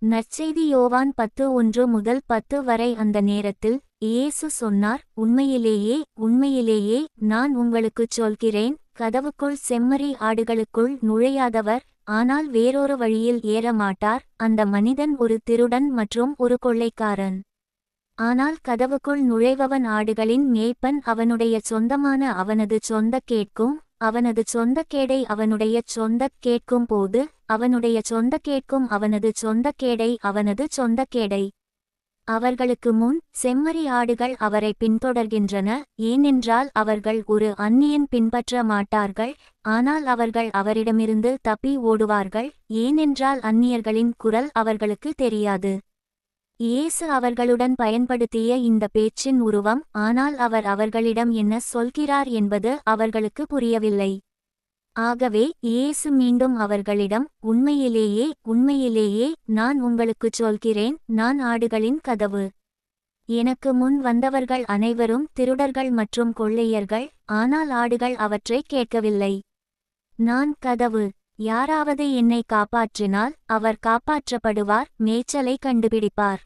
நற்செய்தி யோவான் 10:1 முதல் 10 வரை. அந்த நேரத்தில் இயேசு சொன்னார், உண்மையிலேயே உண்மையிலேயே நான் உங்களுக்குச் சொல்கிறேன், கதவுக்குள் செம்மறி ஆடுகளுக்குள் நுழையாதவர், ஆனால் வேறொரு வழியில் ஏறமாட்டார், அந்த மனிதன் ஒரு திருடன் மற்றும் ஒரு கொள்ளைக்காரன். ஆனால் கதவுக்குள் நுழைபவன் ஆடுகளின் மேய்ப்பன். அவனுடைய சொந்தமான அவனது சொந்தக் கேட்கும், அவனது சொந்தக் கேடை அவனுடைய சொந்தக் கேட்கும் போது, அவனுடைய சொந்தக் கேட்கும் அவனது சொந்தக் கேடை அவனது சொந்தக் கேடை. அவர்களுக்கு முன் செம்மறி ஆடுகள் அவரை பின்தொடர்கின்றன, ஏனென்றால் அவர்கள் ஒரு அந்நியன் பின்பற்ற மாட்டார்கள், ஆனால் அவர்கள் அவரிடமிருந்து தப்பி ஓடுவார்கள், ஏனென்றால் அந்நியர்களின் குரல் அவர்களுக்கு தெரியாது. இயேசு அவர்களுடன் பயன்படுத்திய இந்த பேச்சின் உருவம், ஆனால் அவர் அவர்களிடம் என்ன சொல்கிறார் என்பது அவர்களுக்கு புரியவில்லை. ஆகவே இயேசு மீண்டும் அவர்களிடம், உண்மையிலேயே உண்மையிலேயே நான் உங்களுக்குச் சொல்கிறேன், நான் ஆடுகளின் கதவு. எனக்கு முன் வந்தவர்கள் அனைவரும் திருடர்கள் மற்றும் கொள்ளையர்கள், ஆனால் ஆடுகள் அவற்றைக் கேட்கவில்லை. நான் கதவு. யாராவது என்னை காப்பாற்றினால் அவர் காப்பாற்றப்படுவார், மேய்ச்சலை கண்டுபிடிப்பார்.